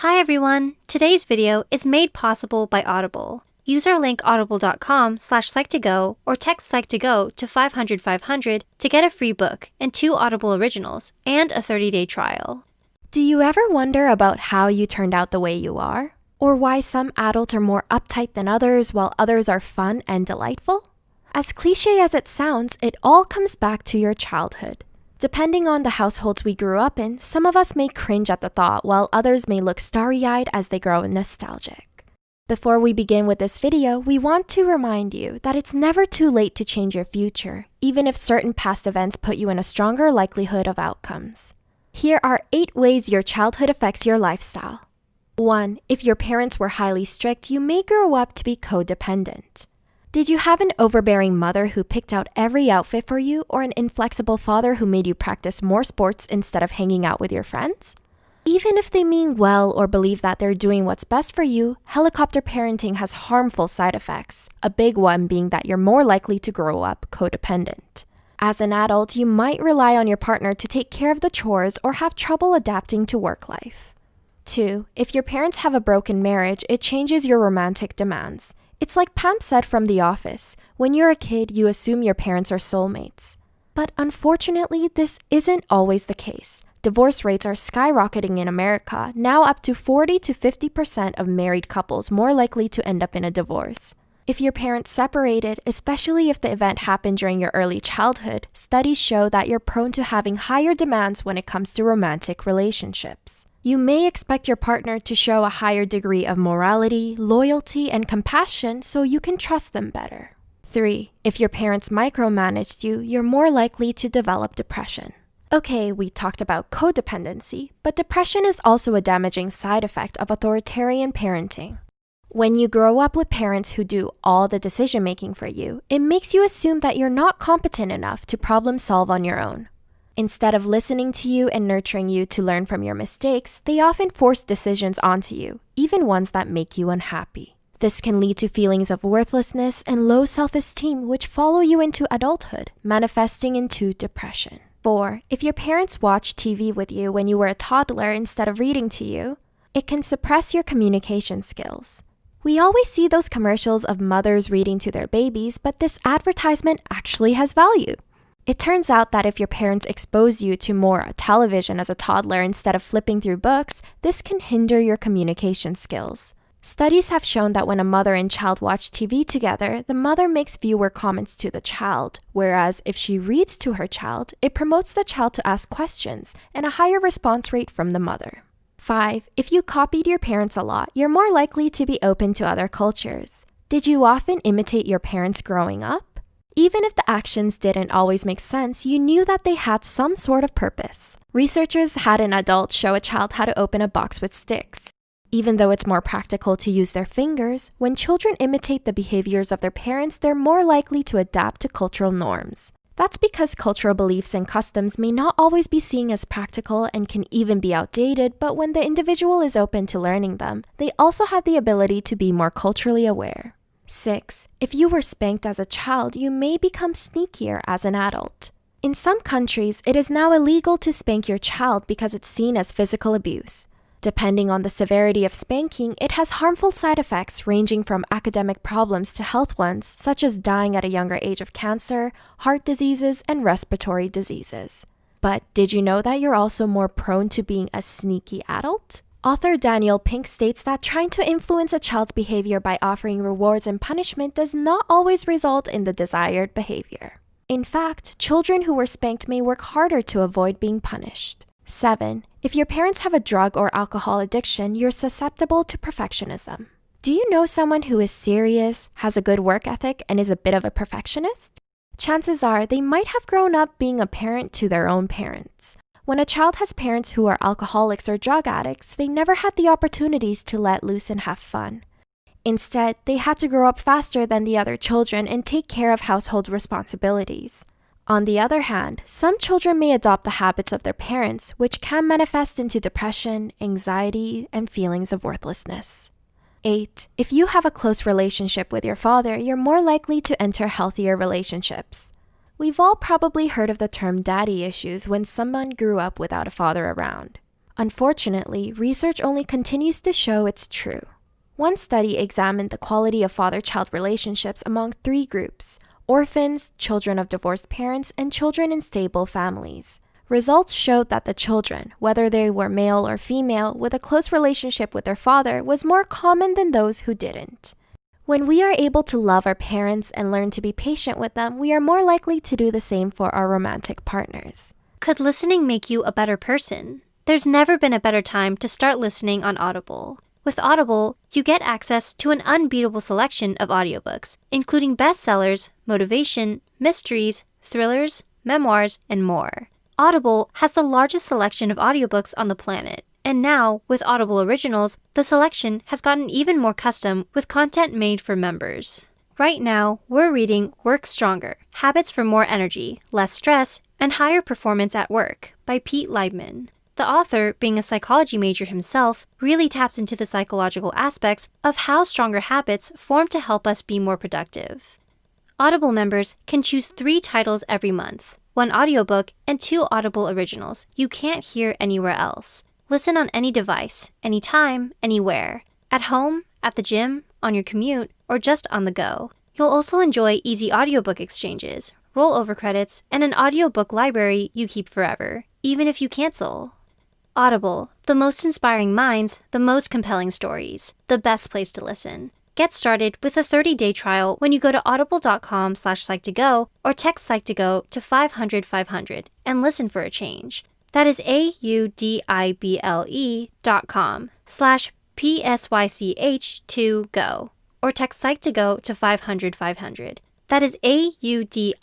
Hi everyone! Today's video is made possible by Audible. Use our link audible.com/psych2go or text psych2go to 500 500 to get a free book and 2 Audible originals and a 30-day trial. Do you ever wonder about how you turned out the way you are? Or why some adults are more uptight than others while others are fun and delightful? As cliche as it sounds, it all comes back to your childhood. Depending on the households we grew up in, some of us may cringe at the thought while others may look starry-eyed as they grow nostalgic. Before we begin with this video, we want to remind you that it's never too late to change your future, even if certain past events put you in a stronger likelihood of outcomes. Here are 8 ways your childhood affects your lifestyle. 1. If your parents were highly strict, you may grow up to be codependent. Did you have an overbearing mother who picked out every outfit for you, or an inflexible father who made you practice more sports instead of hanging out with your friends? Even if they mean well or believe that they're doing what's best for you, helicopter parenting has harmful side effects, a big one being that you're more likely to grow up codependent. As an adult, you might rely on your partner to take care of the chores or have trouble adapting to work life. 2. If your parents have a broken marriage, it changes your romantic demands. It's like Pam said from The Office, when you're a kid, you assume your parents are soulmates. But unfortunately, this isn't always the case. Divorce rates are skyrocketing in America, now up to 40 to 50% of married couples more likely to end up in a divorce. If your parents separated, especially if the event happened during your early childhood, studies show that you're prone to having higher demands when it comes to romantic relationships. You may expect your partner to show a higher degree of morality, loyalty, and compassion so you can trust them better. 3. If your parents micromanaged you, you're more likely to develop depression. Okay, we talked about codependency, but depression is also a damaging side effect of authoritarian parenting. When you grow up with parents who do all the decision-making for you, it makes you assume that you're not competent enough to problem solve on your own. Instead of listening to you and nurturing you to learn from your mistakes, they often force decisions onto you, even ones that make you unhappy. This can lead to feelings of worthlessness and low self-esteem which follow you into adulthood, manifesting into depression. 4. If your parents watched TV with you when you were a toddler instead of reading to you, it can suppress your communication skills. We always see those commercials of mothers reading to their babies, but this advertisement actually has value. It turns out that if your parents expose you to more television as a toddler instead of flipping through books, this can hinder your communication skills. Studies have shown that when a mother and child watch TV together, the mother makes fewer comments to the child, whereas if she reads to her child, it promotes the child to ask questions and a higher response rate from the mother. 5. If you copied your parents a lot, you're more likely to be open to other cultures. Did you often imitate your parents growing up? Even if the actions didn't always make sense, you knew that they had some sort of purpose. Researchers had an adult show a child how to open a box with sticks. Even though it's more practical to use their fingers, when children imitate the behaviors of their parents, they're more likely to adapt to cultural norms. That's because cultural beliefs and customs may not always be seen as practical and can even be outdated, but when the individual is open to learning them, they also have the ability to be more culturally aware. 6. If you were spanked as a child, you may become sneakier as an adult. In some countries, it is now illegal to spank your child because it's seen as physical abuse. Depending on the severity of spanking, it has harmful side effects ranging from academic problems to health ones, such as dying at a younger age of cancer, heart diseases, and respiratory diseases. But did you know that you're also more prone to being a sneaky adult? Author Daniel Pink states that trying to influence a child's behavior by offering rewards and punishment does not always result in the desired behavior. In fact, children who were spanked may work harder to avoid being punished. 7. If your parents have a drug or alcohol addiction, you're susceptible to perfectionism. Do you know someone who is serious, has a good work ethic, and is a bit of a perfectionist? Chances are they might have grown up being a parent to their own parents. When a child has parents who are alcoholics or drug addicts, they never had the opportunities to let loose and have fun. Instead, they had to grow up faster than the other children and take care of household responsibilities. On the other hand, some children may adopt the habits of their parents, which can manifest into depression, anxiety, and feelings of worthlessness. 8. If you have a close relationship with your father, you're more likely to enter healthier relationships. We've all probably heard of the term daddy issues when someone grew up without a father around. Unfortunately, research only continues to show it's true. One study examined the quality of father-child relationships among 3 groups: orphans, children of divorced parents, and children in stable families. Results showed that the children, whether they were male or female, with a close relationship with their father was more common than those who didn't. When we are able to love our parents and learn to be patient with them, we are more likely to do the same for our romantic partners. Could listening make you a better person? There's never been a better time to start listening on Audible. With Audible, you get access to an unbeatable selection of audiobooks, including bestsellers, motivation, mysteries, thrillers, memoirs, and more. Audible has the largest selection of audiobooks on the planet, and now, with Audible Originals, the selection has gotten even more custom with content made for members. Right now, we're reading Work Stronger: Habits for More Energy, Less Stress, and Higher Performance at Work by Pete Leibman. The author, being a psychology major himself, really taps into the psychological aspects of how stronger habits form to help us be more productive. Audible members can choose 3 titles every month: 1 audiobook and 2 Audible Originals you can't hear anywhere else. Listen on any device, anytime, anywhere. At home, at the gym, on your commute, or just on the go. You'll also enjoy easy audiobook exchanges, rollover credits, and an audiobook library you keep forever, even if you cancel. Audible, the most inspiring minds, the most compelling stories, the best place to listen. Get started with a 30-day trial when you go to audible.com/psych2go or text psych2go to 500-500 and listen for a change. That is audible.com/PSYCH2GO or text psych2go to 500-500. That is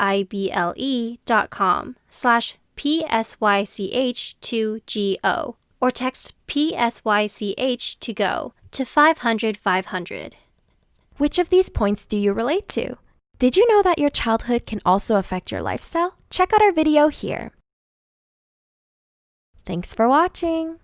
audible.com/PSYCH2GO or text PSYCH2GO to 500-500. Which of these points do you relate to? Did you know that your childhood can also affect your lifestyle? Check out our video here. Thanks for watching!